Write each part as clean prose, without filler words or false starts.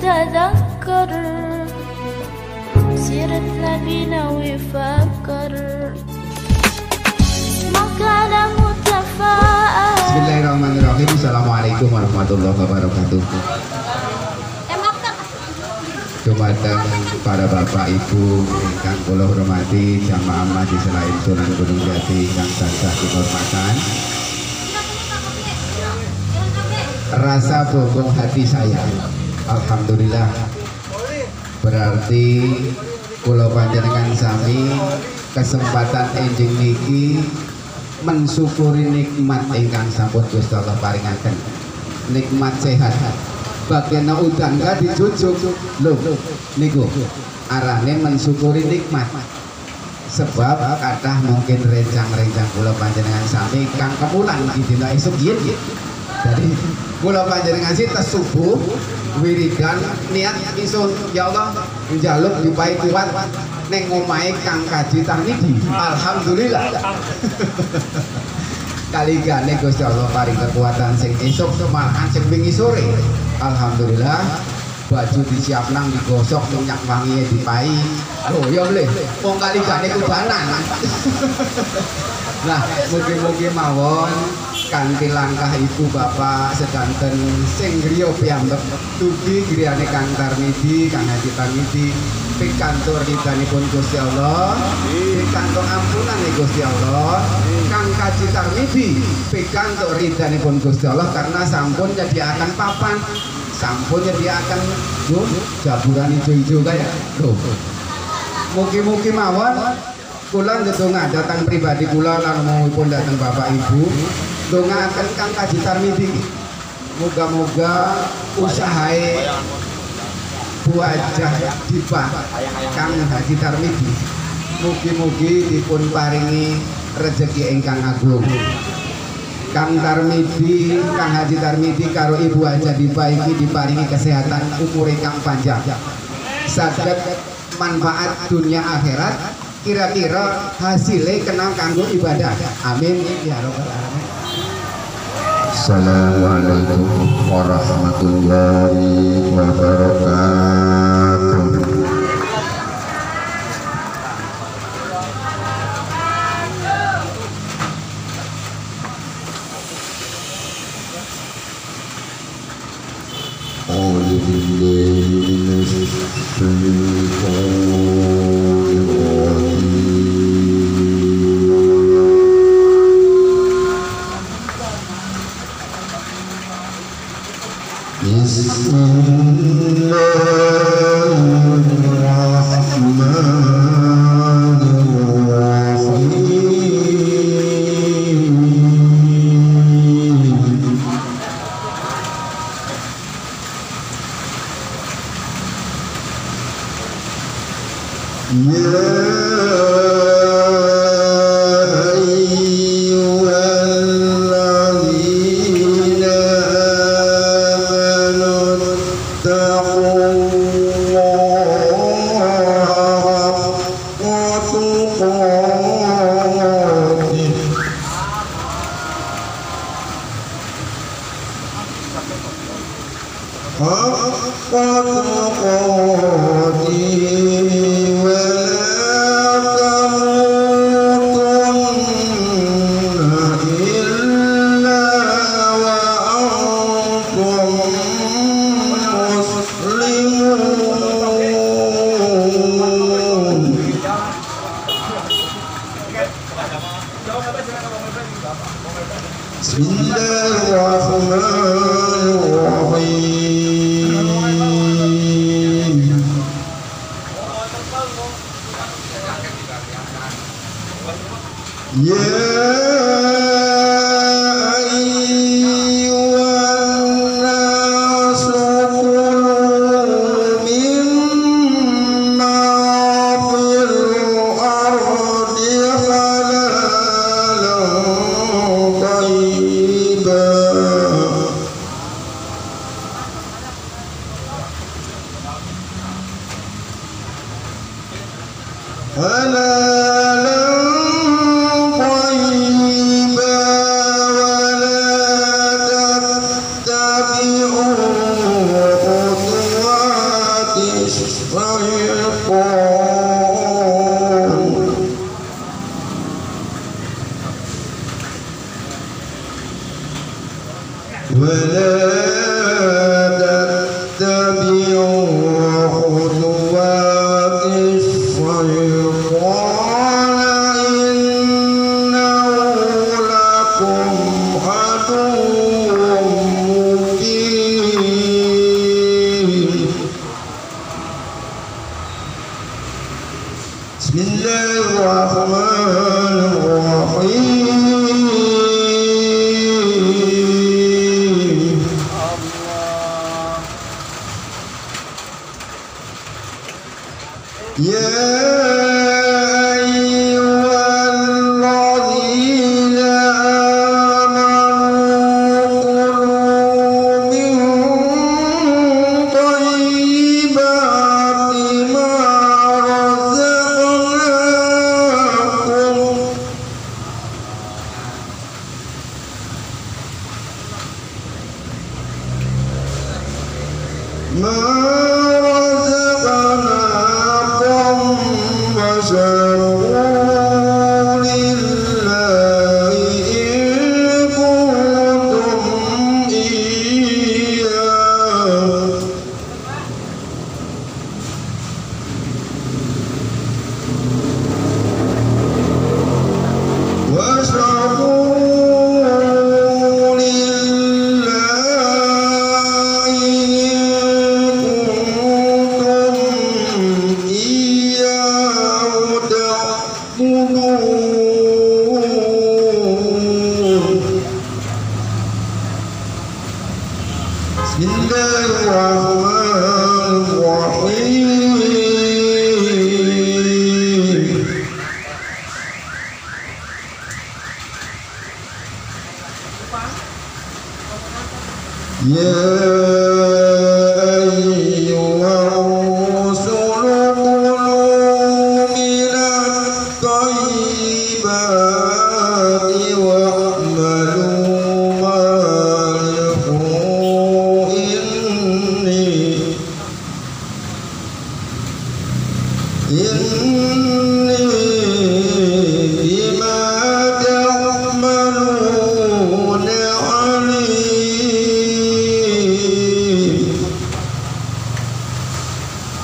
تذكر سيرة نبينا وفكر ما كان متفائل. Bismillahirrahmanirrahim. Assalamualaikum warahmatullahi wabarakatuh. Dumateng para bapak ibu ingkang kula hormati, jamaah Majelis Selain Sunan Gunung Jati ingkang tansah dihormatan. Rasa bongkong hati saya, alhamdulillah, berarti kula panjenengan sami kesempatan enjing niki mensyukuri nikmat ingkang sampun Gusti Allah paringaken. Nikmat sehat. Bagian udan gak dijujuk loh niku arane mensyukuri nikmat, sebab kathah mungkin rencang-rencang kula panjenengan sami kang kemulan di dina esuk yen. Jadi kula panjenengan sih tes subuh wiridan niat isun, ya Allah njaluk dipahi kuat ning omahe Kang Kaji Tarmidi. Alhamdulillah. Kaligane Gusti Allah paring kekuatan sing esuk malahan sing wingi sore. Alhamdulillah baju disiap nang digosok minyak wangi dipai. Oh ya boleh. Wong kaligane kudanan. Nah, mugi-mugi mawon kanthi langkah ibu bapak sedanten sing griya piyambak dugi griyane Kang Tarmidi, Kang Haji Tarmidi pikantuk ridhanipun Gusti Allah, pikantuk ampunan Gusti Allah. Kang Kaji Tarmidi pikantuk ridhanipun Gusti Allah karena sampun nyediakan papan, sampun nyediakan jaburan ijo-ijo kaya. Mugi-mugi mawon kula ndedonga datang pribadi kula lan maupun datang bapak ibu ndongaaken Kang Kaji Tarmidi. Muga-muga usahae buajah dibah Kang Haji Tarmidi mugi-mugi dipun paringi rezeki ingkang agung. Kang Tarmidi, Kang Haji Tarmidi karo Ibu Haja Dibah iki diparingi kesehatan umur ingkang panjang, saged manfaat dunia akhirat, kira-kira hasilnya kenal kanggo ibadah. Amin ya robbal alamin. Assalamualaikum warahmatullahi wabarakatuh. ولا تتبعوا خطوات ولا تتبعوا خطوات الشيطان إنه لكم عدو مبين. بسم الله الرحمن الرحيم. يا أيها الذين آمنوا كلوا من طيبات ما رزقناكم واشكروا لله إن كنتم إياه واشكروا لله إن كنتم إياه تعبدون. بسم الله الرحمن الرحيم. يا أيها الرسل كلوا من الطيبات واعملوا صالحا إني بما تعملون عليم.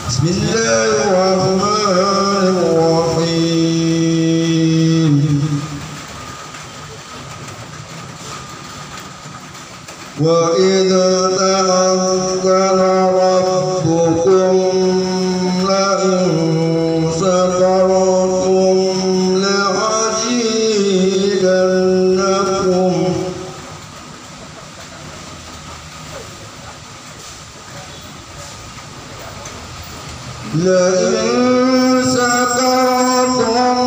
بسم الله الرحمن الرحيم. وإذا تأذن ربكم لئن شكرتم لأزيدنكم لئن شكرتم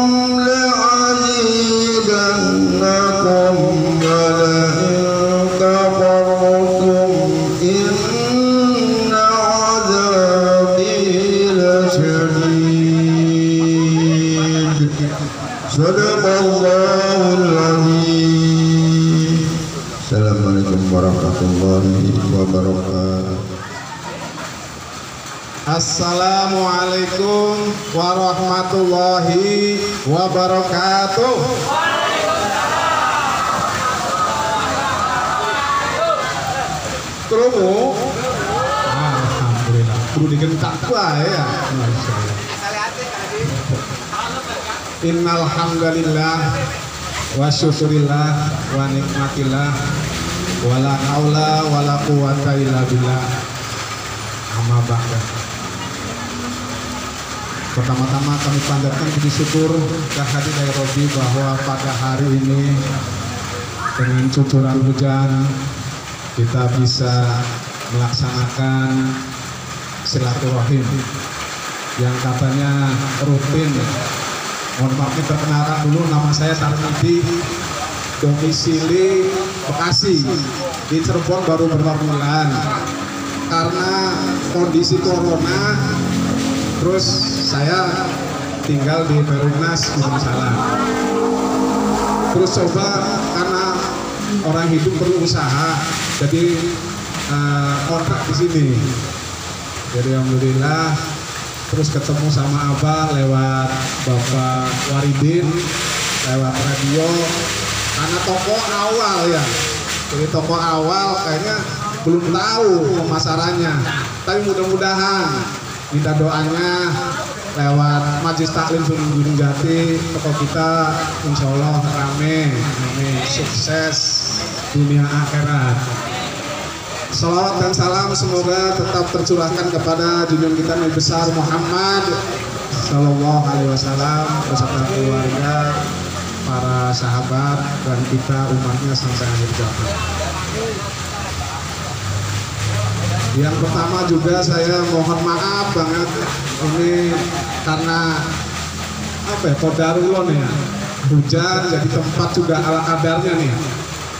لأزيدنكم ولئن كفرتم إن عذابي لشديد. صدق الله العظيم. Assalamualaikum warahmatullahi wabarakatuh. Assalamualaikum warahmatullahi wabarakatuh. Krungu? Alhamdulillah. Kudu digentak wae ya. Innal hamdalillah wa syukurillah wa nikmatillah wala haula wala quwata illa billah. Amma ba'da. Pertama-tama kami panjatkan puji syukur kehadirat Rabbi bahwa pada hari ini dengan cucuran hujan kita bisa melaksanakan silaturahim yang katanya rutin. Mohon maaf nih perkenalan dulu, nama saya Tarmidi, domisili Bekasi, di Cirebon baru beberapa bulan. Karena kondisi corona, terus saya tinggal di Perumnas Gunung Salam. Terus coba karena orang hidup perlu usaha, jadi kontrak di sini. Jadi alhamdulillah, terus ketemu sama Abah lewat Bapak Waridin, lewat radio. Karena toko awal ya, jadi toko awal kayaknya belum tahu pemasarannya. Tapi mudah-mudahan minta doanya lewat Majelis Taklim Sunan Gunung Jati, toko kita insya Allah rame, sukses dunia akhirat. Salawat dan salam semoga tetap tercurahkan kepada junjungan kita Nabi besar Muhammad Sallallahu Alaihi Wasallam beserta keluarga, para sahabat dan kita umatnya sampai akhir zaman. Yang pertama juga saya mohon maaf banget ini karena apa ya, qadarullah ya, hujan jadi tempat juga ala kadarnya nih.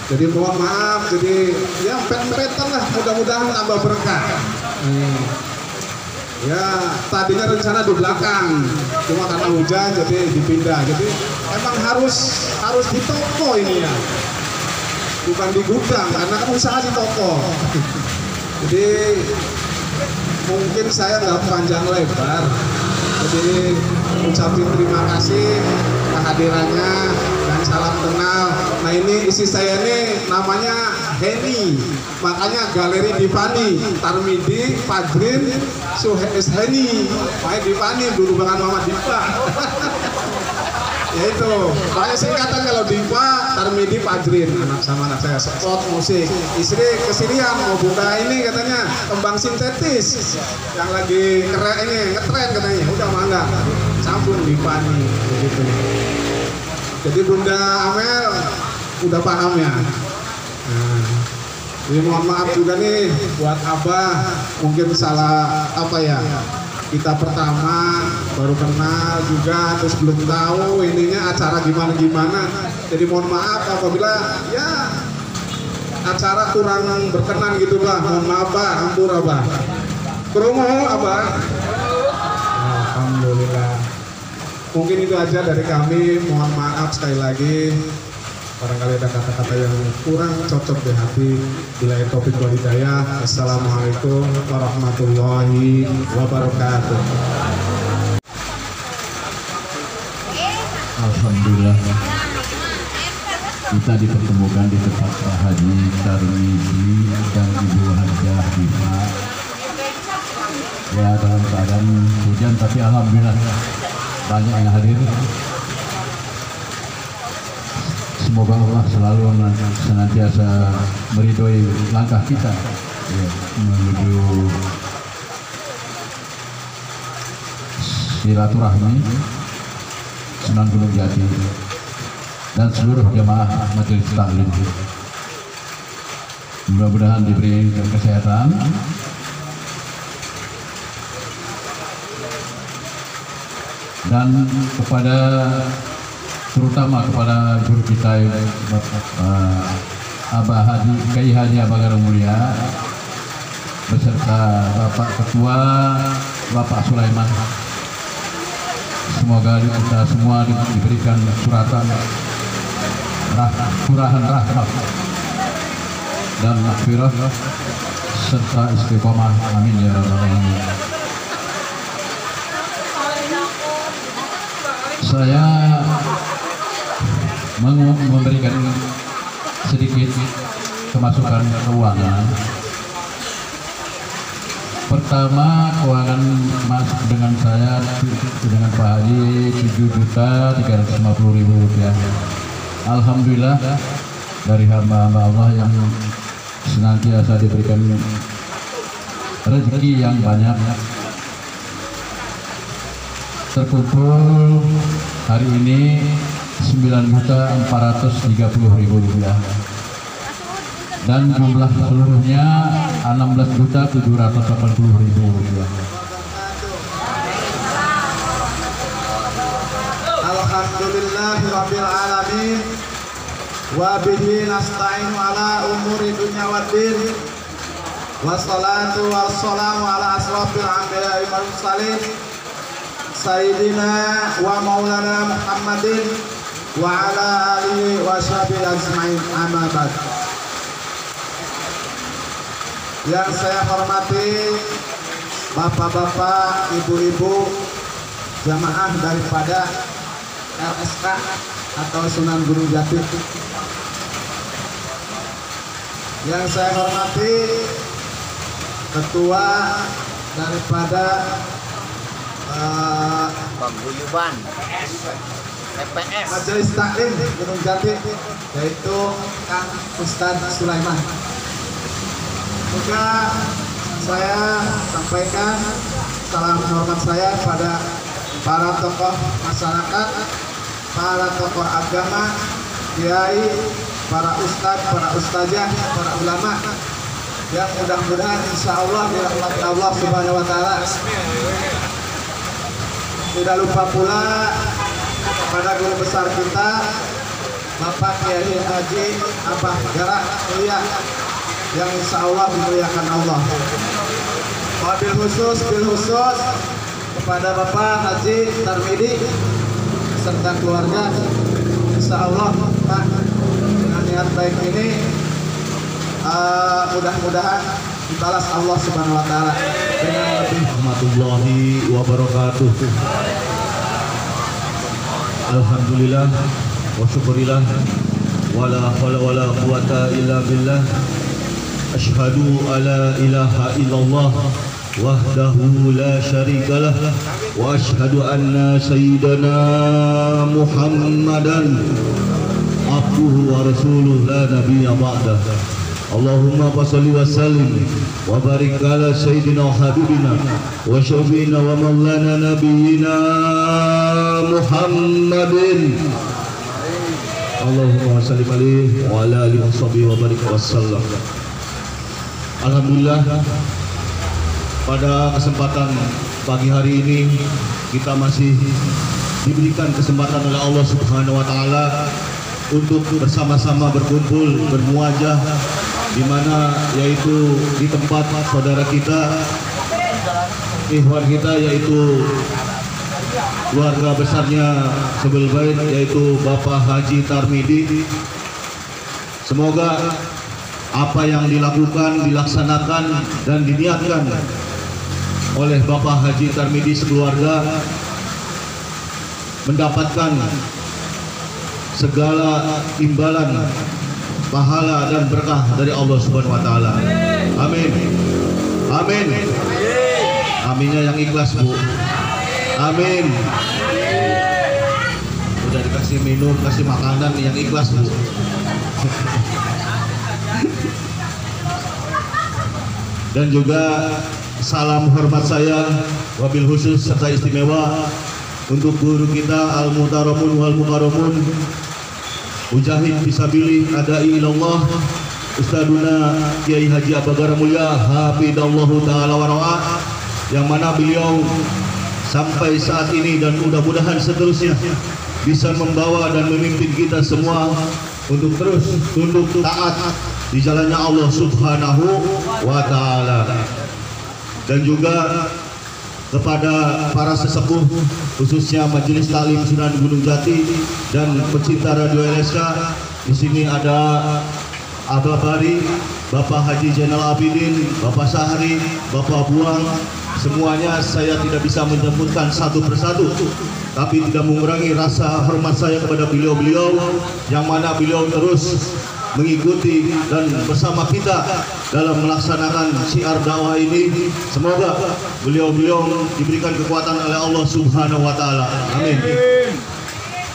Jadi mohon maaf, jadi ya pet-petan lah, mudah-mudahan tambah berkah. Ya tadinya rencana di belakang, cuma karena hujan jadi dipindah. Jadi emang harus di toko ini ya, bukan di gudang karena kan usaha di toko. Jadi mungkin saya nggak panjang lebar, jadi ucapin terima kasih kehadirannya dan salam kenal. Nah ini isi saya ini namanya Heni, makanya Galeri Dipani, Tarmidi, Padrin, Suhes Heni, Pak Dipani dulu dengan Mama Dipa. Ya itu, makanya singkatan kalau Dipa, Tarmidi, Padrin, anak sama anak saya spot musik. Istri kesinian mau buka ini katanya kembang sintetis yang lagi keren ini ngetren katanya. Udah mangga, sambung Dipani begitu. Jadi Bunda Amel udah paham ya. Nah, jadi mohon maaf juga nih buat Abah, mungkin salah apa ya, kita pertama baru kenal juga terus belum tahu ininya acara gimana. Jadi mohon maaf apabila ya acara kurang berkenan gitu Bah, mohon maaf Bah, ampun Abah. Krungu Abah. Alhamdulillah. Mungkin itu aja dari kami, mohon maaf sekali lagi. Barangkali ada kata-kata yang kurang cocok di hati. Bila taufiq wal hidayah. Assalamualaikum warahmatullahi wabarakatuh. Alhamdulillah kita dipertemukan di tempat Pak Haji Tarmidi dan Ibu Hajah Dipa. Ya dalam keadaan hujan tapi alhamdulillah banyak yang hadir. Semoga Allah selalu senantiasa meridhoi langkah kita ya, menuju silaturahmi Sunan Gunung Jati dan seluruh jemaah Majelis Taklim. Mudah-mudahan diberi kesehatan dan terutama kepada guru kita Abah Haji Kiai Haji Abah Mulia beserta Bapak Ketua Bapak Sulaiman. Semoga kita semua diberikan curahan rahmat dan maghfirah serta istiqomah, amin ya rabbal alamin. Saya memberikan sedikit kemasukan keuangan. Pertama, keuangan masuk dengan saya dengan Pak Haji 7.350.000 rupiah. Alhamdulillah dari hamba-hamba Allah yang senantiasa diberikan rezeki yang banyak. Terkumpul hari ini 9.430.000 rupiah dan jumlah seluruhnya 16.780.000 rupiah. Alhamdulillahirabbil alamin wa bihi nasta'inu ala umuri dunya waddin wassalatu wassalamu ala asrofil anbiya'i wal mursalin sayyidina wa maulana Muhammadin wa ala alihi wa sahbihi ajma'in, amma ba'd. Yang saya hormati bapak-bapak, ibu-ibu, jamaah daripada RSK atau Sunan Gunung Jati. Yang saya hormati ketua daripada Paguyuban TPS Majelis Taklim Gunung Jati, yaitu Kang Ustadz Sulaiman. Juga saya sampaikan salam hormat saya pada para tokoh masyarakat, para tokoh agama, kiai, para ustadz, para ustazah, para ulama, yang mudah-mudahan insya Allah dirahmati Allah Subhanahu wa Ta'ala. Tidak lupa pula pada guru besar kita, Bapak Kiai Haji Abah Garak Mulia, yang insya Allah dimuliakan Allah. Wabil khusus kepada Bapak Haji Tarmidi serta keluarga, insya Allah Pak, dengan niat baik ini mudah-mudahan dibalas Allah Subhanahu wa Ta'ala dengan lebih. Warahmatullahi wabarakatuh. Alhamdulillah wa syukurillah wala hawla wala quwata illa billah. Asyhadu alla ilaha illallah wahdahu la syarikalah wa asyhadu anna sayyidana Muhammadan abduhu wa rasuluh la nabiyya ba'dah. Allahumma salli wa sallim wa barik ala sayyidina wa habibina wa syafiina wa maulana nabiyyina Muhammadin. Allahumma salli alaihi wa ala alihi wa sahbihi wa barik wa sallam. Alhamdulillah, pada kesempatan pagi hari ini kita masih diberikan kesempatan oleh Allah Subhanahu wa Ta'ala untuk bersama-sama berkumpul, bermuajah, di mana yaitu di tempat saudara kita, ikhwan kita, yaitu keluarga besarnya Sebel Bait, yaitu Bapak Haji Tarmidi. Semoga apa yang dilakukan, dilaksanakan dan diniatkan oleh Bapak Haji Tarmidi sekeluarga mendapatkan segala imbalan, pahala dan berkah dari Allah Subhanahu wa Ta'ala. Amin. Amin. Aminnya yang ikhlas, Bu. Amin. Udah dikasih minum, kasih makanan yang ikhlas, Bu. Dan juga salam hormat saya wabil khusus serta istimewa untuk guru kita Al-Muhtaramun wal Mukarramun, Mujahid Fisabilillah Adai Ilallah, Ustaduna Kiai Haji Abah Garak Mulia Hafidallahu Ta'ala Warawah, yang mana beliau sampai saat ini dan mudah-mudahan seterusnya bisa membawa dan memimpin kita semua untuk terus tunduk taat di jalannya Allah Subhanahu wa Ta'ala. Dan juga kepada para sesepuh, khususnya Majelis Taklim Sunan Gunung Jati dan pecinta Radio LSK. Di sini ada Abah Bari, Bapak Haji Zainal Abidin, Bapak Sahri, Bapak Buang. Semuanya saya tidak bisa menyebutkan satu persatu, tapi tidak mengurangi rasa hormat saya kepada beliau-beliau, yang mana beliau terus mengikuti dan bersama kita dalam melaksanakan syiar dakwah ini. Semoga beliau-beliau diberikan kekuatan oleh Allah Subhanahu wa Ta'ala. Amin.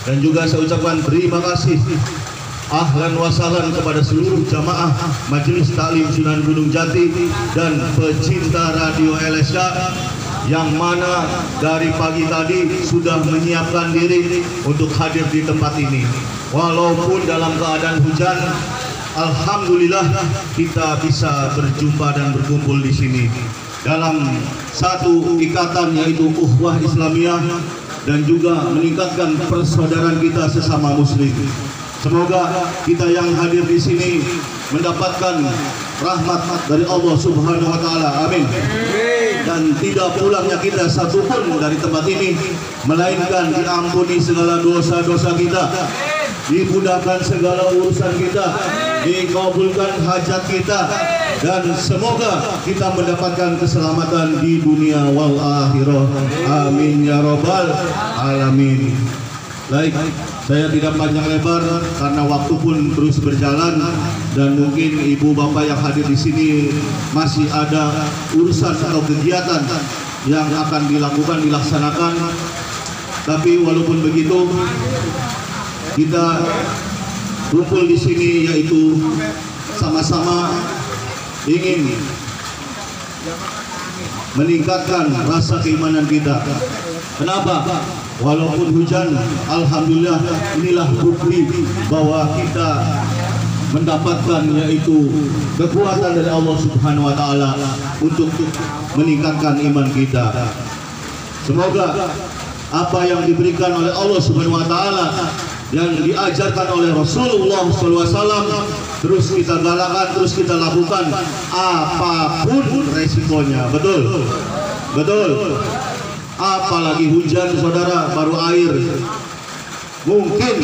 Dan juga saya ucapkan terima kasih ahlan wa sahlan kepada seluruh jamaah Majelis Taklim Sunan Gunung Jati dan pecinta Radio LSK, yang mana dari pagi tadi sudah menyiapkan diri untuk hadir di tempat ini. Walaupun dalam keadaan hujan, alhamdulillah kita bisa berjumpa dan berkumpul di sini dalam satu ikatan, yaitu ukhuwah Islamiyah, dan juga meningkatkan persaudaraan kita sesama muslim. Semoga kita yang hadir di sini mendapatkan rahmat dari Allah Subhanahu wa Ta'ala. Amin. Dan tidak pulangnya kita satupun dari tempat ini, melainkan diampuni segala dosa-dosa kita, dimudahkan segala urusan kita, dikabulkan hajat kita, dan semoga kita mendapatkan keselamatan di dunia wal akhirah. Amin ya rabbal alamin. Baik. Saya tidak panjang lebar karena waktu pun terus berjalan dan mungkin ibu bapak yang hadir di sini masih ada urusan atau kegiatan yang akan dilaksanakan. Tapi walaupun begitu, kita kumpul di sini yaitu sama-sama ingin meningkatkan rasa keimanan kita. Kenapa? Walaupun hujan, alhamdulillah inilah bukti bahwa kita mendapatkan yaitu kekuatan dari Allah Subhanahu wa taala untuk meningkatkan iman kita. Semoga apa yang diberikan oleh Allah Subhanahu wa taala yang diajarkan oleh Rasulullah SAW terus kita galakan, terus kita lakukan apapun resikonya. Betul? Betul. Apalagi hujan saudara, baru air. Mungkin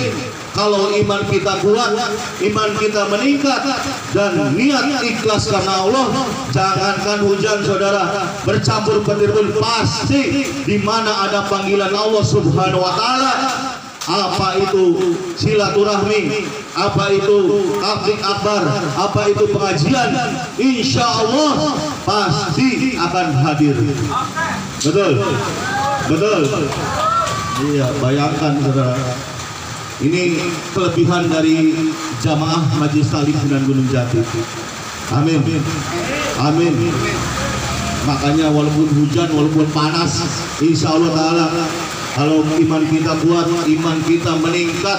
kalau iman kita kuat, iman kita meningkat dan niat ikhlas karena Allah, jangankan hujan saudara, bercampur petir pun pasti di mana ada panggilan Allah Subhanahu wa taala. Apa itu silaturahmi, apa itu tabligh akbar, apa itu pengajian, insya Allah pasti akan hadir. Betul, betul. Iya, bayangkan saudara, ini kelebihan dari jamaah Majelis Taklim Sunan Gunung Jati. Amin, amin. Makanya walaupun hujan, walaupun panas, insya Allah taala, kalau iman kita kuat, iman kita meningkat,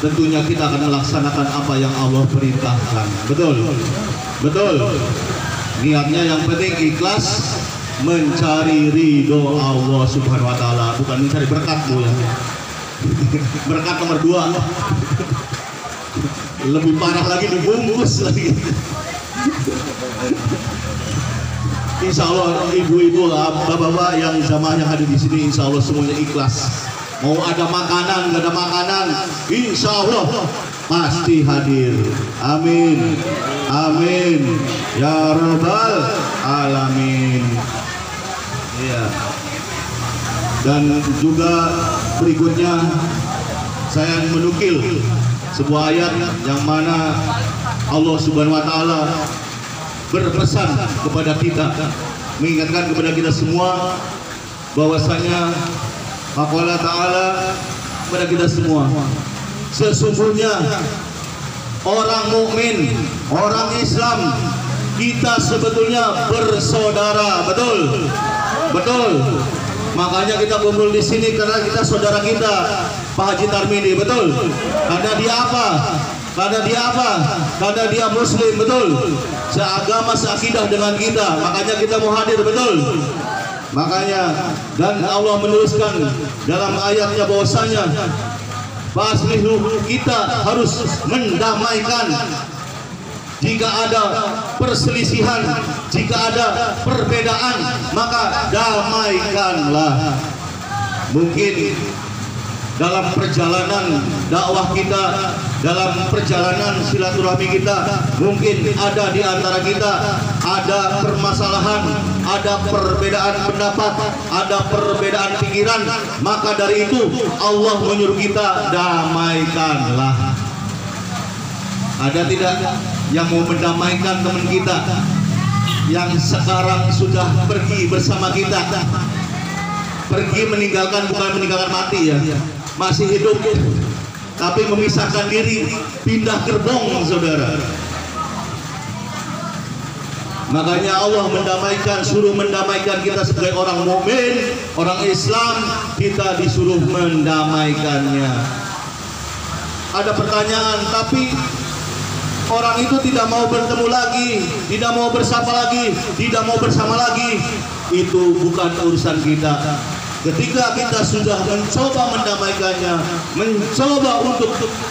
tentunya kita akan melaksanakan apa yang Allah perintahkan. Betul, betul. Niatnya yang penting ikhlas, mencari ridho Allah Subhanahu wa taala, bukan mencari berkat ya. Berkat nomor 2. Lebih parah lagi, dibungkus lagi. Insya Allah ibu-ibu, bapak-bapak yang jamaah yang hadir di sini, insya Allah semuanya ikhlas. Mau ada makanan, nggak ada makanan, insya Allah pasti hadir. Amin, amin, ya rabbal alamin. Iya. Dan juga berikutnya saya menukil sebuah ayat yang mana Allah Subhanahu wa taala berpesan kepada kita, mengingatkan kepada kita semua bahwasanya Allah Ta'ala kepada kita semua, sesungguhnya orang mukmin, orang Islam, kita sebetulnya bersaudara. Betul, betul. Makanya kita kumpul di sini karena kita saudara kita, Pak Haji Tarmidi. Betul. Karena dia apa? Karena dia apa? Karena dia Muslim. Betul. Seagama, seakidah dengan kita. Makanya kita mau hadir. Betul. Makanya, dan Allah menuliskan dalam ayatnya bahwasanya faslihu, kita harus mendamaikan. Jika ada perselisihan, jika ada perbedaan, maka damaikanlah. Mungkin dalam perjalanan dakwah kita, dalam perjalanan silaturahmi kita, mungkin ada di antara kita ada permasalahan, ada perbedaan pendapat, ada perbedaan pikiran. Maka dari itu Allah menyuruh kita damaikanlah. Ada tidak yang mau mendamaikan teman kita yang sekarang sudah pergi bersama kita? Pergi meninggalkan, bukan meninggalkan mati ya, masih hidup tapi memisahkan diri, pindah gerbong saudara. Makanya Allah mendamaikan, suruh mendamaikan kita sebagai orang mukmin, orang Islam, kita disuruh mendamaikannya. Ada pertanyaan, tapi orang itu tidak mau bertemu lagi, tidak mau bersapa lagi, tidak mau bersama lagi. Itu bukan urusan kita. Ketika kita sudah mencoba mendamaikannya, mencoba untuk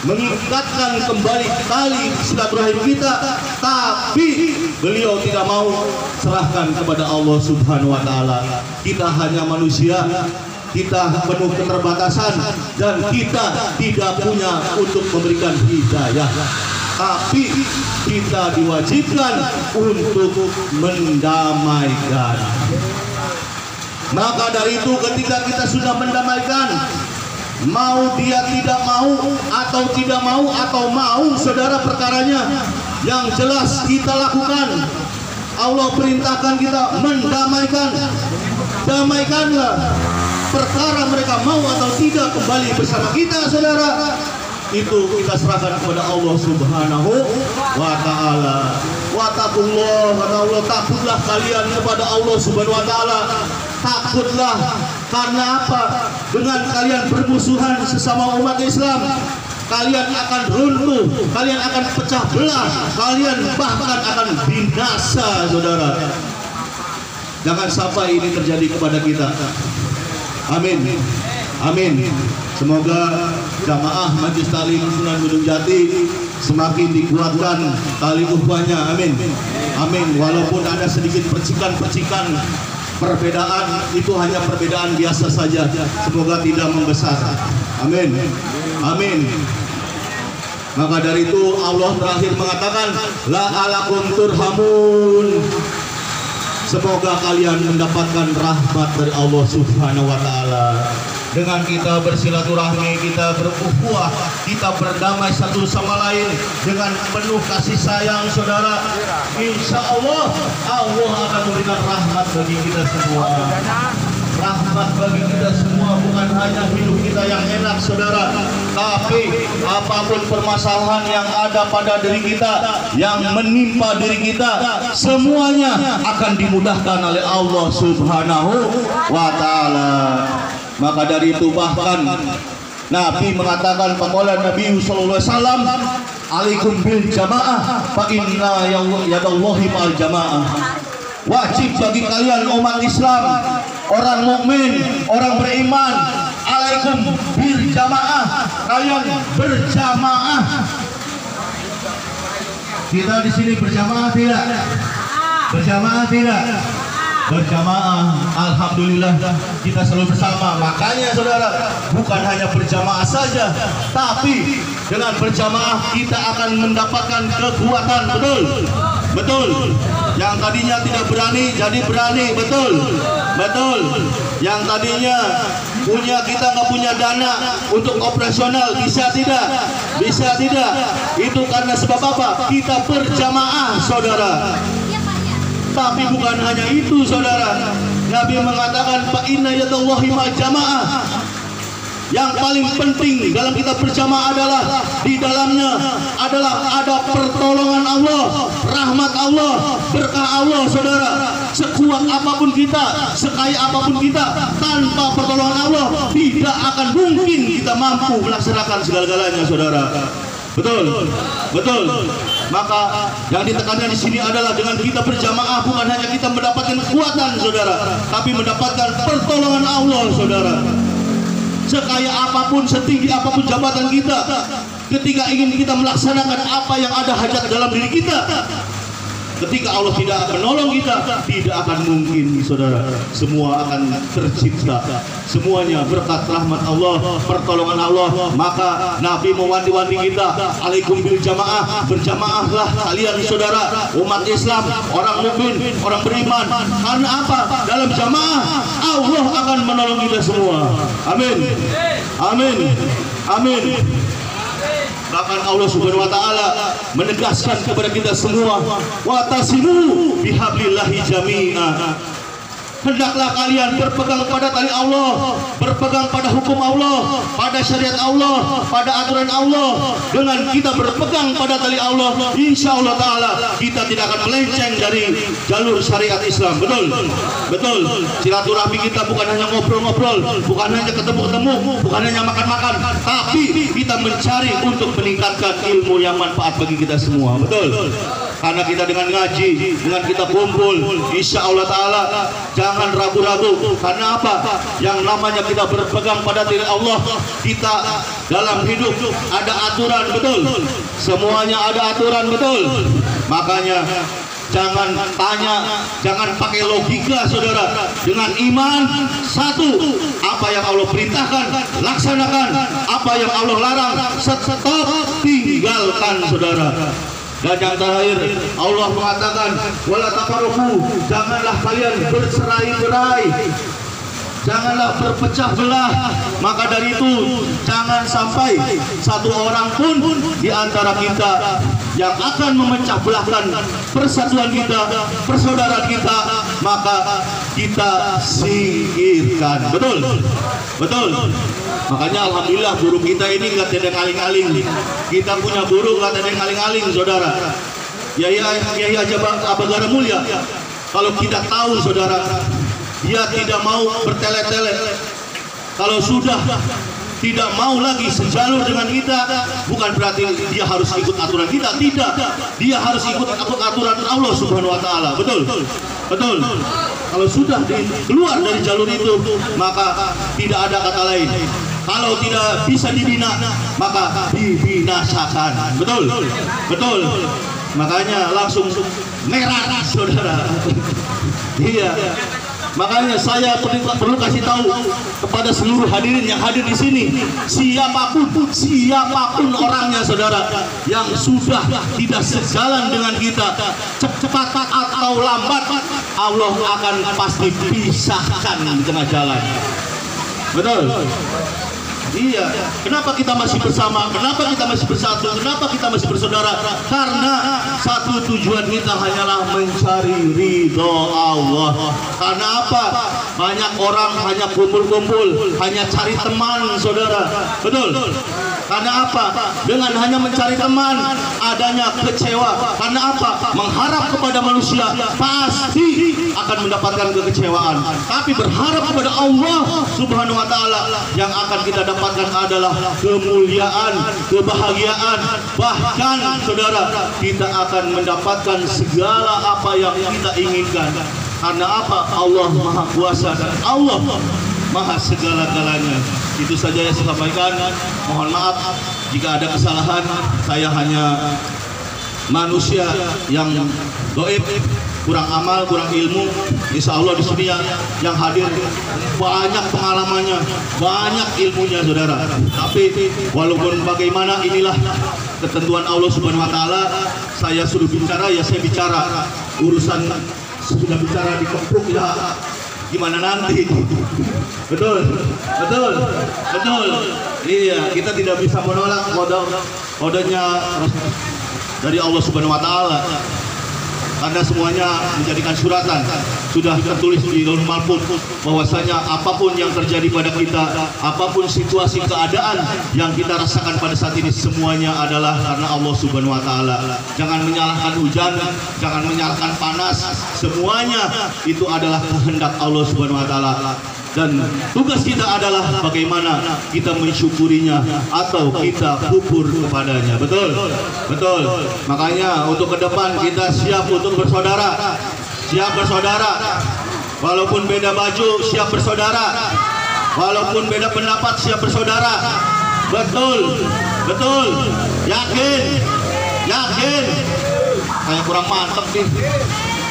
mengikatkan kembali tali silaturahim kita, tapi beliau tidak mau, serahkan kepada Allah Subhanahu wa taala. Kita hanya manusia, kita penuh keterbatasan, dan kita tidak punya untuk memberikan hidayah. Tapi kita diwajibkan untuk mendamaikan. Maka dari itu ketika kita sudah mendamaikan, mau dia tidak mau atau mau saudara perkaranya, yang jelas kita lakukan. Allah perintahkan kita mendamaikan. Damaikanlah perkara mereka mau atau tidak kembali bersama kita saudara. Itu kita serahkan kepada Allah Subhanahu wa ta'ala. Wattaqullah, kata Allah, takutlah kalian kepada Allah Subhanahu wa ta'ala. Takutlah, karena apa? Dengan kalian bermusuhan sesama umat Islam, kalian akan runtuh, kalian akan pecah belah, kalian bahkan akan binasa saudara. Jangan sampai ini terjadi kepada kita. Amin. Amin. Semoga jamaah Majelis Taklim Sunan Gunung Jati semakin dikuatkan tali ukhuwahnya. Amin. Amin. Walaupun ada sedikit percikan-percikan perbedaan, itu hanya perbedaan biasa saja. Semoga tidak membesar. Amin. Amin. Maka dari itu Allah terakhir mengatakan la'alakum turhamun. Semoga kalian mendapatkan rahmat dari Allah Subhanahu wa ta'ala. Dengan kita bersilaturahmi, kita berukhuwah, kita berdamai satu sama lain dengan penuh kasih sayang saudara, insya Allah Allah akan memberikan rahmat bagi kita semua. Rahmat bagi kita semua, bukan hanya hidup kita yang enak saudara, tapi apapun permasalahan yang ada pada diri kita, yang menimpa diri kita, semuanya akan dimudahkan oleh Allah Subhanahu wa ta'ala. Maka dari itu bahkan Nabi mengatakan, paqala Nabi sallallahu alaihi wasallam, alaikum bil jamaah fa inna yadallahi ma'al jamaah. Wajib bagi kalian umat Islam, orang mukmin, orang beriman, alaikum bil jamaah, kalian berjamaah. Kita di sini berjamaah tidak? Berjamaah tidak? Berjamaah, alhamdulillah kita selalu bersama. Makanya saudara, bukan hanya berjamaah saja, tapi dengan berjamaah kita akan mendapatkan kekuatan. Betul? Betul. Yang tadinya tidak berani jadi berani. Betul? Betul. Yang tadinya kita nggak punya dana untuk operasional, bisa tidak? Bisa tidak? Itu karena sebab apa? Kita berjamaah saudara. Tapi bukan hanya itu saudara, Nabi mengatakan fa inna yadallahi ma'al jamaah. Yang paling penting dalam kita berjamaah adalah di dalamnya adalah ada pertolongan Allah, rahmat Allah, berkah Allah saudara. Sekuat apapun kita, sekaya apapun kita, tanpa pertolongan Allah tidak akan mungkin kita mampu melaksanakan segala-galanya saudara. Betul, betul. Maka yang ditekankan di sini adalah dengan kita berjamaah bukan hanya kita mendapatkan kekuatan saudara, tapi mendapatkan pertolongan Allah saudara. Sekaya apapun, setinggi apapun jabatan kita, ketika ingin kita melaksanakan apa yang ada hajat dalam diri kita, ketika Allah tidak akan menolong kita, tidak akan mungkin saudara. Semua akan tercipta, semuanya berkat rahmat Allah, pertolongan Allah. Maka Nabi mewanti-wanti kita, alaikum bil jamaah, berjamaahlah kalian saudara, umat Islam, orang mukmin, orang beriman. Karena apa? Dalam jamaah Allah akan menolong kita semua. Amin. Amin. Amin. Bahkan Allah Subhanahu wa ta'ala menegaskan kepada kita semua, watasimu bihablillahi jami'a. Hendaklah kalian berpegang pada tali Allah, berpegang pada hukum Allah, pada syariat Allah, pada aturan Allah. Dengan kita berpegang pada tali Allah, insya Allah ta'ala kita tidak akan melenceng dari jalur syariat Islam. Betul? Betul. Silaturahmi kita bukan hanya ngobrol-ngobrol, bukan hanya ketemu-ketemu, bukan hanya makan-makan, tapi kita mencari untuk meningkatkan ilmu yang manfaat bagi kita semua. Betul? Karena kita dengan ngaji, dengan kita kumpul, insya Allah ta'ala jangan ragu-ragu. Karena apa? Yang namanya kita berpegang pada diri Allah, kita dalam hidup ada aturan. Betul? Semuanya ada aturan. Betul? Makanya jangan tanya, jangan pakai logika saudara. Dengan iman, satu, apa yang Allah perintahkan laksanakan, apa yang Allah larang stop, tinggalkan saudara. Dan yang terakhir Allah mengatakan wala tafarruqu, janganlah kalian bercerai-berai. janganlah berpecah belah. Maka dari itu jangan sampai satu orang pun di antara kita yang akan memecah belahkan persatuan kita, persaudaraan kita, maka kita singkirkan. Betul? Betul. Makanya alhamdulillah guru kita ini nggak ada ngaling-ngaling. Kita punya guru nggak ada ngaling-ngaling, saudara. Yai Haji Abagara Mulia, kalau kita tahu saudara, dia tidak mau bertele-tele. Kalau sudah tidak mau lagi sejalur dengan kita, bukan berarti dia harus ikut aturan kita. Tidak, dia harus ikut aturan Allah Subhanahu Wa Taala. Betul, betul. Kalau sudah keluar dari jalur itu, maka tidak ada kata lain. Kalau tidak bisa dibina, maka dibinasakan. Betul, betul. Makanya langsung merah, saudara. Iya. Makanya saya perlu kasih tahu kepada seluruh hadirin yang hadir di sini, siapapun orangnya, saudara, yang sudah tidak sejalan dengan kita, cepat atau lambat, Allah akan pasti pisahkan di tengah jalan. Betul. Iya, kenapa kita masih bersama? Kenapa kita masih bersatu? Kenapa kita masih bersaudara? Karena satu tujuan kita hanyalah mencari ridho Allah. Karena apa? Banyak orang hanya kumpul-kumpul, hanya cari teman, saudara. Betul? Karena apa? Dengan hanya mencari teman, adanya kecewa. Karena apa? Mengharap kepada manusia pasti akan mendapatkan kekecewaan. Tapi berharap kepada Allah Subhanahu Wa Taala, yang akan kita dapatkan adalah kemuliaan, kebahagiaan. Bahkan saudara, kita akan mendapatkan segala apa yang kita inginkan. Karena apa? Allah Maha Kuasa dan Allah Maha segala-galanya. Itu saja yang saya sampaikan. Mohon maaf jika ada kesalahan. Saya hanya manusia yang gaib, kurang amal, kurang ilmu. Insya Allah di sini yang hadir banyak pengalamannya, banyak ilmunya, saudara. Tapi walaupun bagaimana, inilah ketentuan Allah Subhanahu Wa Taala. Saya suruh bicara, ya saya bicara. Urusan sudah bicara dikepuk, ya gimana nanti? Betul, betul, betul. Iya, kita tidak bisa menolak kodenya dari Allah Subhanahu Wa Taala. Karena semuanya menjadikan suratan, sudah tertulis di Lauhul Mahfuz bahwasanya apapun yang terjadi pada kita, apapun situasi keadaan yang kita rasakan pada saat ini, semuanya adalah karena Allah Subhanahu Wa Taala. Jangan menyalahkan hujan, jangan menyalahkan panas, semuanya itu adalah kehendak Allah Subhanahu Wa Taala. Dan tugas kita adalah bagaimana kita mensyukurinya atau kita kufur kepadanya. Betul? Betul. Makanya untuk ke depan kita siap untuk bersaudara. Siap bersaudara. Walaupun beda baju, siap bersaudara. Walaupun beda pendapat, siap bersaudara. Betul. Betul. Yakin. Yakin. Kayak kurang mantap nih.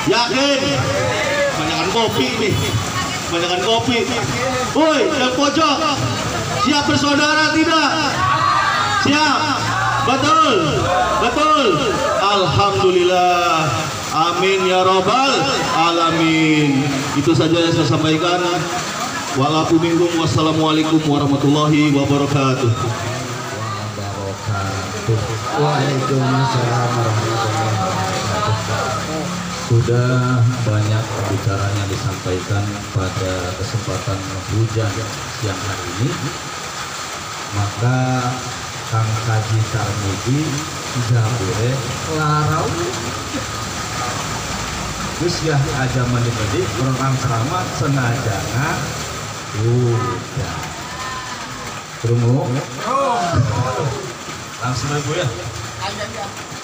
Yakin. Banyakan kopi nih. Banyakan kopi. Woi, yang pojok, siap bersaudara tidak? Siap. Betul. Betul. Alhamdulillah. Amin ya robbal alamin. Itu saja yang saya sampaikan. Wassalamualaikum warahmatullahi wabarakatuh. Waalaikumsalam warahmatullahi wabarakatuh. Sudah banyak pembicaraan yang disampaikan pada kesempatan hujan siang hari ini, maka Kang Haji Tarmidi tidak boleh larau. Terus ya aja mandi-mandi orang ceramah sengaja udah kerungu langsung ibu ya,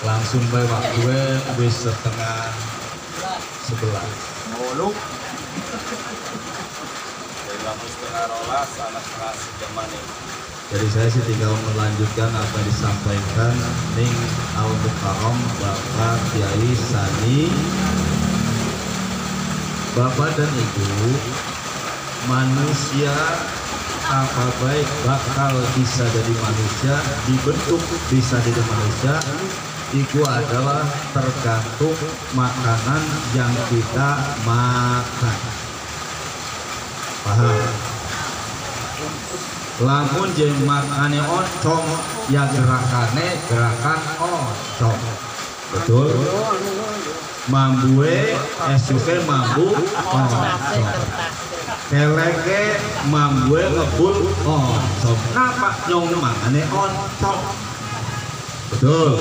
langsung bae waktu wis setengah 11 Muluk dari lampu setengah rolas anak setengah sejaman ini. Jadi saya sih tinggal melanjutkan apa yang disampaikan Ning Al-Mukarram Bapak Kiai Sani. Bapak dan Ibu, manusia apa baik bakal bisa jadi manusia, dibentuk bisa jadi manusia, itu adalah tergantung makanan yang kita makan. Paham? lamun jeung makane oncom ya gerakannya gerakan oncom. Betul. Mambue esuke mambu oncom. Keleke mambue ngebul oncom. Napa nyong makane oncom? Betul.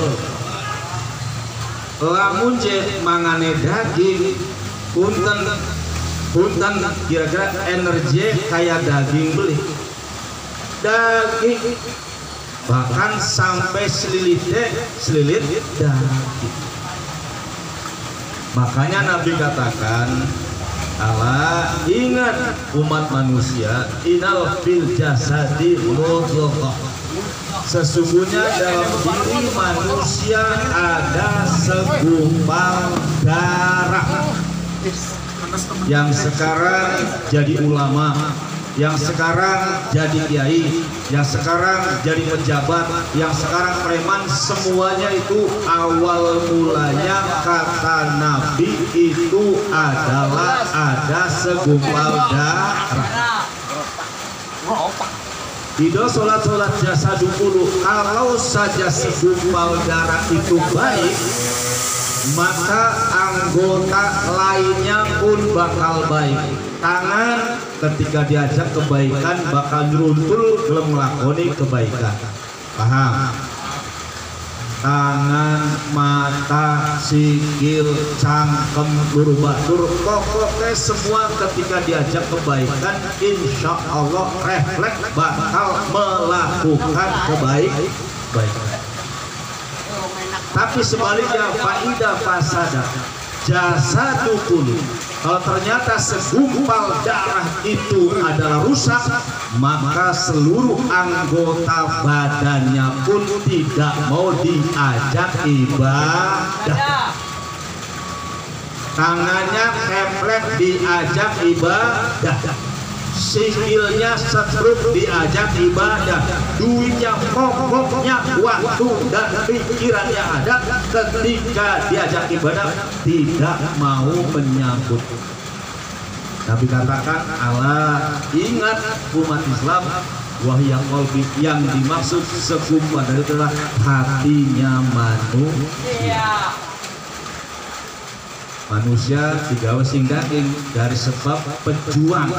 Lamun jeung mangane daging punten kira-kira energi kayak daging beli. Daging bahkan sampai selilit daging. Makanya Nabi katakan, Allah ingat umat manusia, inal fil jasadi mudghah. Sesungguhnya dalam diri manusia ada segumpal darah. Yang sekarang jadi ulama, yang sekarang jadi kiai, yang sekarang jadi pejabat, yang sekarang preman, semuanya itu awal mulanya kata Nabi itu adalah ada segumpal darah. Tidak sholat jasa dulu. Kalau saja segumpal darah itu baik, maka anggota lainnya pun bakal baik. Tangan ketika diajak kebaikan bakal nyeruntul belum melakoni kebaikan. Paham? Tangan, mata, sikil, cangkem, luru batur, pokoknya semua ketika diajak kebaikan, insya Allah refleks bakal melakukan kebaikan. Tapi sebaliknya faida fasada jasa dukulu. Kalau ternyata segumpal darah itu adalah rusak, maka seluruh anggota badannya pun tidak mau diajak ibadah. Tangannya keplek diajak ibadah, sikilnya setruk diajak ibadah, duitnya pokoknya waktu dan pikiran yang ada ketika diajak ibadah tidak mau menyambut. Nabi katakan, Allah ingat umat Islam, wahya qalbi, yang dimaksud segumpal adalah hatinya manusia. Manusia digawe sing daging dari sebab pejuang.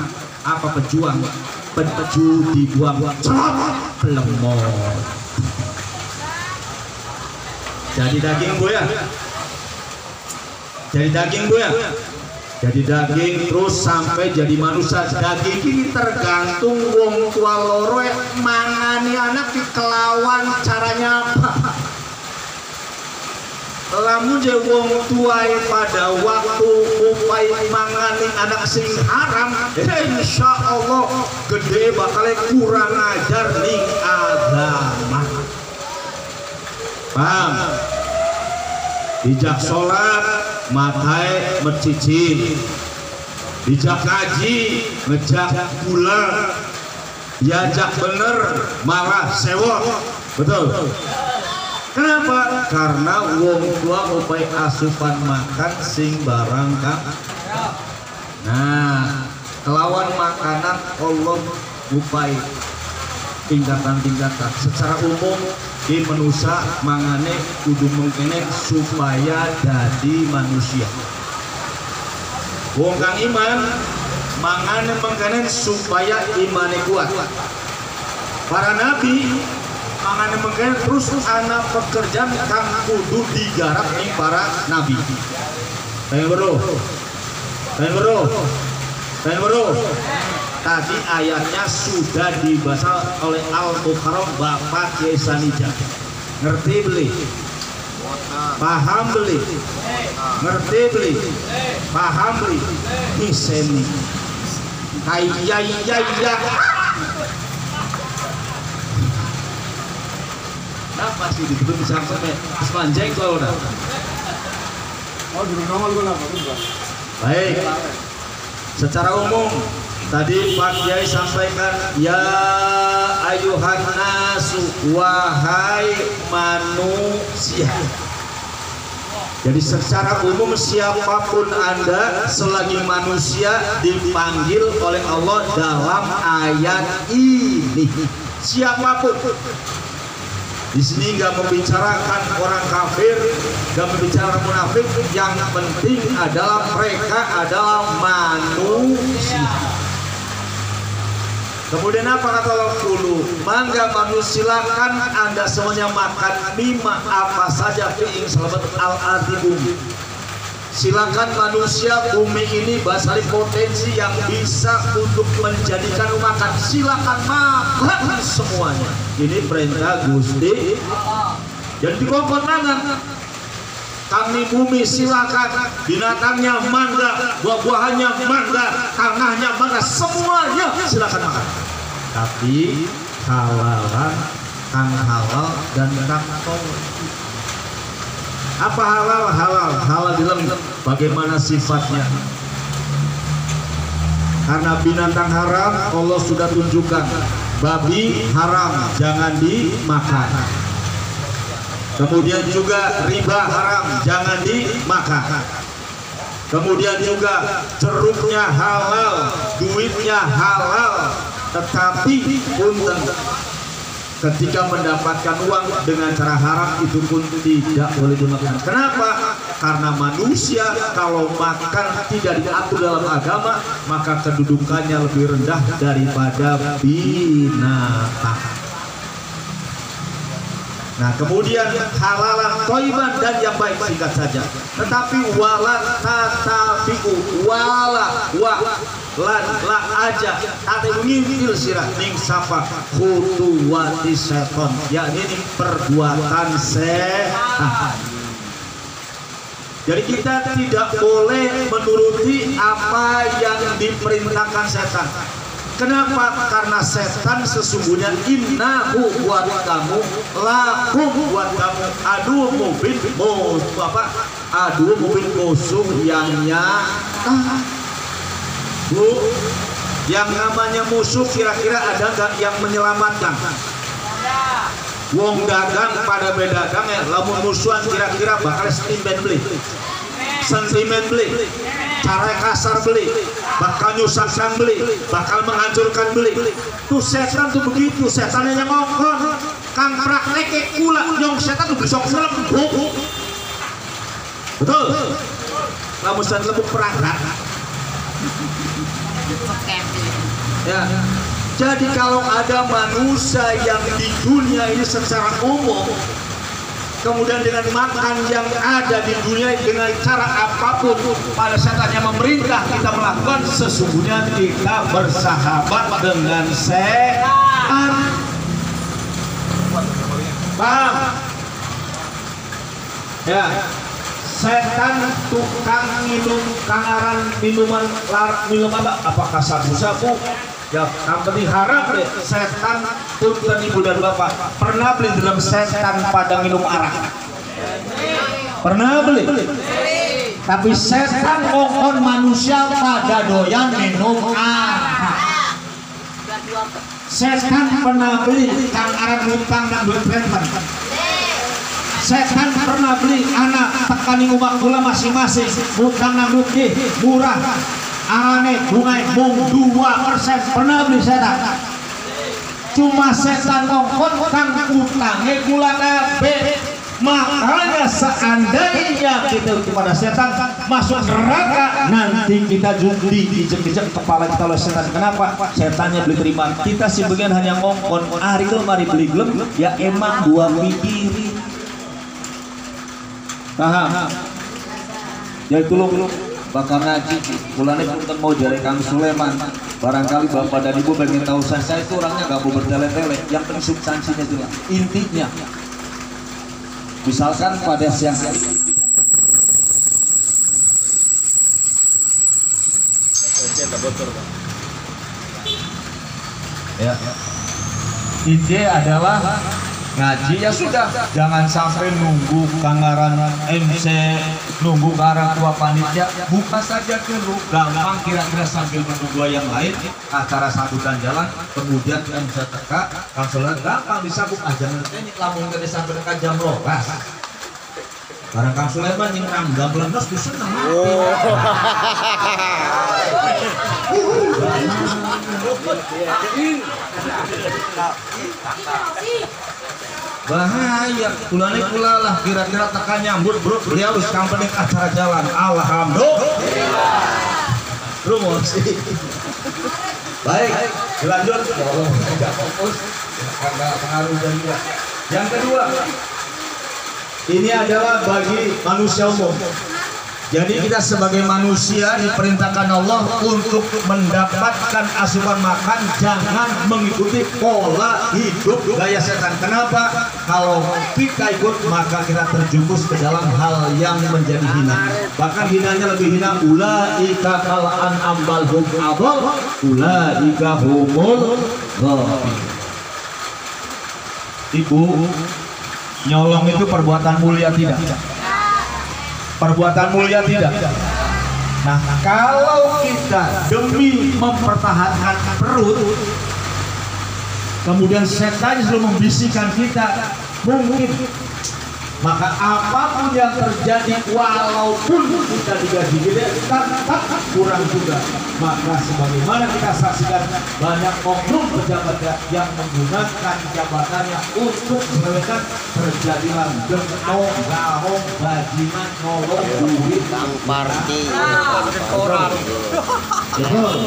Apa pejuang? Peju dibuang lemot. Jadi daging bu ya. Jadi daging bu ya. Jadi daging terus sampai jadi manusia. Daging ini tergantung wong tua loro mangani anak kelawan caranya apa. Lamun je wong tuai pada waktu upai mangani anak sing haram, insya Allah gede bakal kurang ajar ning agama. Paham? Dijak sholat matai mercicin, dijak ngaji ngejak gula, diajak bener malah sewot. Betul. Kenapa? Karena wong tua upai asupan makan sing barang kan. Nah, kelawan makanan Allah upai tingkatan-tingkatan. Secara umum di manusia mangane kudu mengkene supaya jadi manusia. Wong kang iman mangane mengkene supaya imane kuat. Para nabi mangane mengkene terus anak pekerjaan kang kudu digarap ning para nabi. Teng bro. Tadi ayatnya sudah dibaca oleh Al-Mukarram Bapak Kiai Sanija. Ngerti beli? Paham beli? Ngerti beli? Paham beli? Hiseni. Iya. Apa sih disebut bisa sampai sepanjang kalau udah? Oh, di rumah lu kenapa? Baik. Secara umum tadi Pak Kiai sampaikan, ya ayuhan nasu, wahai manusia. Jadi secara umum siapapun Anda selagi manusia dipanggil oleh Allah dalam ayat ini. Siapapun. Di sini nggak membicarakan orang kafir, nggak membicarakan munafik. Yang penting adalah mereka adalah manusia. Kemudian apa kata Allah? Kulu, mangga manusia, silakan Anda semuanya makan mimma apa saja fi'ing selamat al-ardi bumi. Silakan manusia, bumi ini basari potensi yang bisa untuk menjadikan makan. Silakan makan semuanya. Ini perintah Gusti. Jadi dikongkon mangan. Kami bumi silakan, binatangnya mangga, buah-buahannya mangga, tanahnya mangga, semuanya silakan makan. Tapi halalan, kang halal dan kang tolong. Apa halal? Halal dalam bagaimana sifatnya. Karena binatang haram Allah sudah tunjukkan. Babi haram, jangan dimakan. Kemudian juga riba haram, jangan dimakan. Kemudian juga ceruknya halal, duitnya halal. Tetapi punten, ketika mendapatkan uang dengan cara haram itu pun tidak boleh dimakan. Kenapa? Karena manusia kalau makan tidak diatur dalam agama, maka kedudukannya lebih rendah daripada binatang. Nah, kemudian halalan thayyiban dan yang baik, singkat saja. Tetapi wala tatabiu wala wa lan la aja tadi ngintil sirah ning sapa khutuwati seton, yakni perbuatan setan. Jadi kita tidak boleh menuruti apa yang diperintahkan setan. Kenapa? Karena setan sesungguhnya innahu buat kamu, lakum buat kamu, aduh mubin musuh yang nyata. Bu, yang namanya musuh kira-kira ada nggak yang menyelamatkan? Wong dagang pada bedagang ya, lamun musuhan kira-kira bakal sentimen beli, cara kasar beli, bakal nyusahkan beli, bakal menghancurkan beli. Tuh setan tuh begitu, setannya yang ngongkon, kang praktek kula nyong setan tuh besok selembuk. Betul? Lamun setan lembuk perangkat. Ya. Jadi kalau ada manusia yang di dunia ini secara umum, kemudian dengan makan yang ada di dunia dengan cara apapun, pada saat yang memerintah kita melakukan, sesungguhnya kita bersahabat dengan setan. Paham? Ya. Setan tukang minum kangaran minum apa? Apakah sabu-sabu? Ya, yang penting haram deh. Setan punten ibu dan bapak. Pernah beli dalam setan pada minum arak? Pernah beli? Tapi setan ngongkon manusia pada doyan minum arak. Setan pernah beli kangaran hutang dan duit renten. Setan pernah beli anak tekani umak gula masing-masing hutang dan duit murah. Arane bunga mung 2%, pernah beli setan. Cuma setan ngongkon kang utangnya gula kabeh. Makanya seandainya kita kepada setan masuk neraka, nanti kita judi dijek-jek kepala kita oleh setan. Kenapa? Setannya beli terima. Kita sih bagian hanya ngongkon ari mari beli gelem ya emang dua pikiri. Paham? Jadi tulung bakal ngaji bulannya punten mau dari Kang Sulaiman. Barangkali bapak dan ibu pengen tahu saya itu orangnya gak mau bertele-tele, yang penting substansinya itu intinya. Misalkan pada siang hari ya, ide adalah ngaji ya sudah, jangan sampai nunggu kangaran MC, nunggu karang tua panitia, buka saja dulu, gampang kira-kira sambil menunggu yang lain, acara sambutan jalan, kemudian MC teka, konsulat gampang disambung aja nanti lamun gak sampai dekat jam 12. Barang Kang Sulaiman yang rangga belenos bisa seneng mati. Bahaya, kulane kulalah kira-kira tekan nyambut bro, beliau harus company acara jalan. Alhamdulillah. Promosi. Baik, dilanjut. Tidak fokus, karena pengaruh dan juga. Yang kedua, ini adalah bagi manusia umum. Jadi kita sebagai manusia diperintahkan Allah untuk mendapatkan asupan makan, jangan mengikuti pola hidup gaya setan. Kenapa? Kalau kita ikut maka kita terjumus ke dalam hal yang menjadi hina. Bahkan hinanya lebih hina. Ulaika kal an'am bal hum adall, ulaika humul ghafilun. Ibu, nyolong itu perbuatan mulia tidak? Perbuatan mulia tidak? Nah, kalau kita demi mempertahankan perut, kemudian setan selalu membisikkan kita, mungkin maka apapun yang terjadi, walaupun kita digaji gede, tetap kurang juga. Maka sebagaimana kita saksikan banyak oknum pejabat yang menggunakan jabatannya untuk mereka terjadilah gentong, gahong, bajingan, nolong, duit, party, orang. Betul.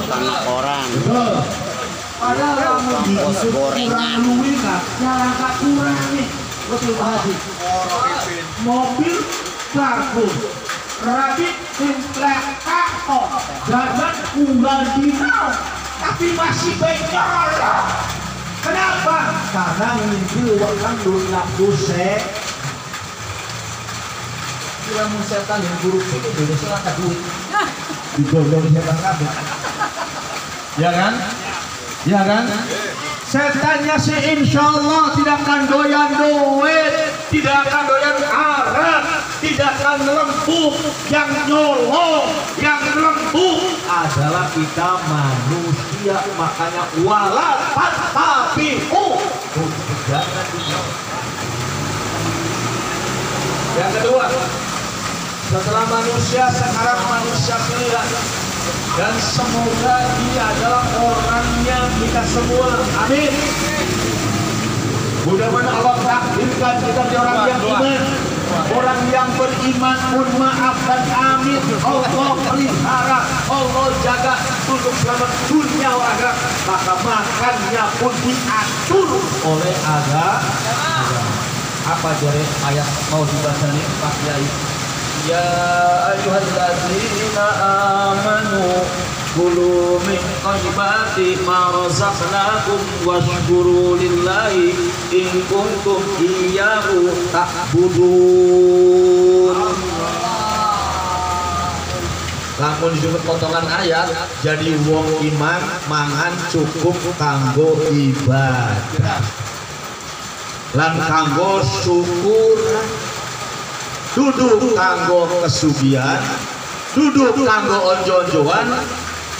orang. Betul. Padahal kamu disuruh kurang duit, jangan tak kurangi. Betul Pak Haji. Mobil kargo, rabit komplek kakak, jajan unggal dinau, tapi masih baik nyala. Kenapa? Karena mimpi uang duit nafsu. Kira mau setan yang buruk itu udah selaka duit. Digondong setan kabeh. Ya kan? Ya kan? Setannya sih insya Allah tidak akan doyan duit, tidak akan doyan arak, tidak akan lempuk. Yang nyolong, yang lempuk adalah kita manusia. Makanya walat tapi jangan dinyolong. Yang kedua, setelah manusia sekarang manusia pilihan. Dan semoga dia adalah orangnya kita semua. Amin. Mudah-mudahan Allah takdirkan kita jadi orang yang iman, orang yang beriman. Mohon maaf dan amin. Allah pelihara, Allah jaga untuk selamat dunia akhirat. Maka makannya pun diatur oleh agama. Apa jere ayat mau dibaca nih Pak Yai? Ya ayyuhalladzina amanu kulu min thayyibati ma razaqnakum washkuru lillahi in kuntum iyyahu ta'budun. Lamun disebut potongan ayat jadi wong iman mangan cukup kanggo ibadah lan kanggo syukur, duduk kanggo kesugihan, duduk kanggo onjo-onjoan,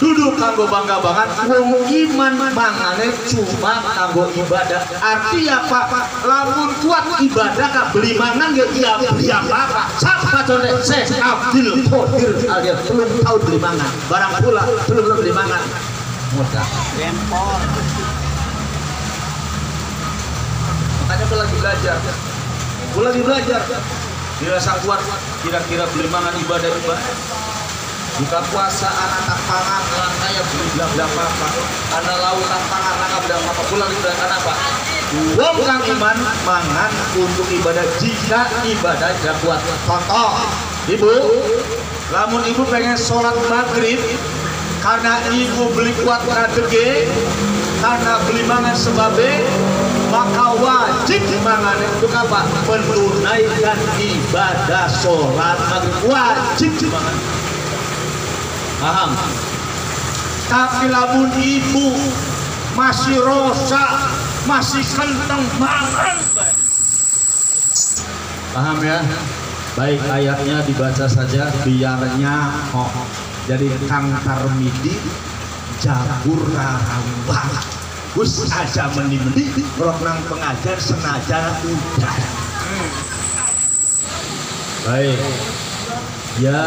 duduk kanggo bangga-banggaan. Wong iman mangane cuma kanggo ibadah. Artinya apa? Lamun kuat ibadah ka beli mangan ge iya beli apa? Siapa contoh Syekh Abdul Qadir alias belum tahu beli mangan. Barang pula belum beli mangan. Mudah. Lempor. Makanya aku lagi belajar. Dirasa kuat, kira-kira beli mangan ibadah. Buka puasa anak tak pangan, anak kaya beli belah apa? Anak laut tak pangan, anak belah apa? Pulang diberikan apa? Wong kang iman mangan untuk ibadah jika ibadah tidak kuat. Contoh, ibu, lamun ibu pengen sholat maghrib, karena ibu beli kuat kadege, karena beli mangan sebabnya, maka wajib mangan untuk apa? Menunaikan ibadah sholat maghrib, wajib mangan. Paham? Tapi lamun ibu masih rosak, masih kenteng mangan. Paham ya? Baik, ayatnya dibaca saja biarnya jadi Kang Tarmidi Jabur Rambang. Gus aja meni-meni rok nang pengajar senajan udah. Baik. Ya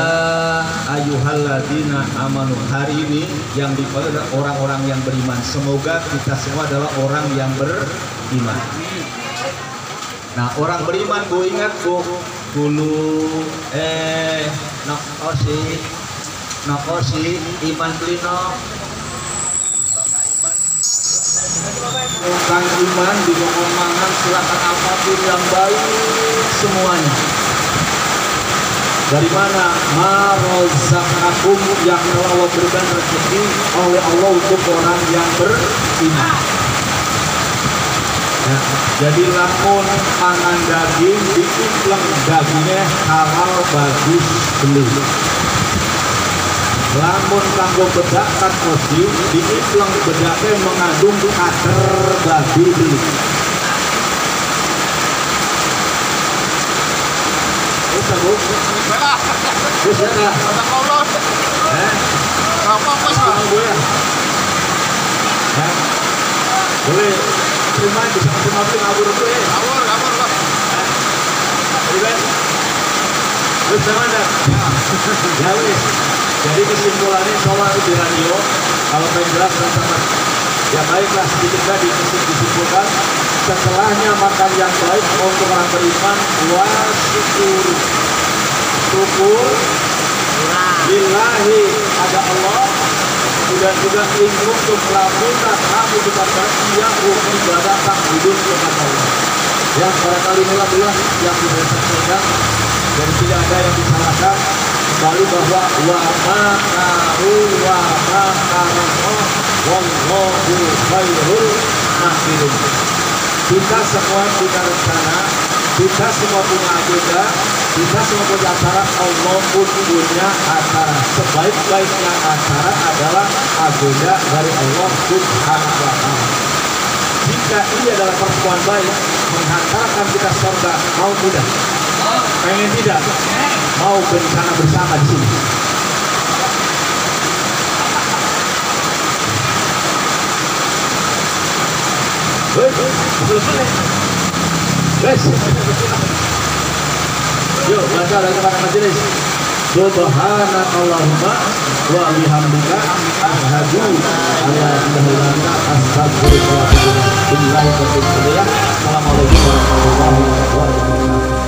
ayyuhalladzina amanu, hari ini yang dipanggil adalah orang-orang yang beriman. Semoga kita semua adalah orang yang beriman. Nah, orang beriman Bu ingat Bu, dulu nakosi iman plino. Bukan iman di omongan silakan apapun yang baik semuanya. Dari mana? Marozakakum, yang telah Allah berikan rezeki oleh Allah untuk orang yang beriman. Ya, jadi lamun pangan daging diiklang dagingnya halal bagus belum. Lamun kanggo bedakan osi diiklang bedaknya mengandung kader babi belum. Bisa Bu? Bisa nggak? Apa-apa Bu ya? Boleh terima bisa terima beli ngabur Bu ya? Ngabur Pak. Wis mana? Ya wis. Jadi kesimpulannya soal di radio kalau pengen jelas sama ya baiklah sedikit tadi disimpulkan setelahnya makan yang baik untuk orang beriman syukur billahi ada Allah dan juga ingin untuk melakukan kamu kepada dia ibadah tak hidup kepada Allah. Yang barangkali inilah yang bisa sampaikan dan tidak ada yang disalahkan. Kembali bahwa wa makaru wa makarano wallahu khairul makirin. Kita semua punya rencana, kita semua punya agenda, kita semua punya acara, Allah pun punya acara. Sebaik-baiknya acara adalah agenda dari Allah Subhanahu wa Ta'ala. Jika ini adalah perempuan baik menghantarkan kita surga, mau tidak? Pengen tidak? Mau berencana bersama di sini. Guys, yuk baca lagi pada majelis. Subhanakallahumma wa bihamdika asyhadu an la ilaha illa anta astaghfiruka wa atubu ilaik. Assalamualaikum warahmatullahi wabarakatuh.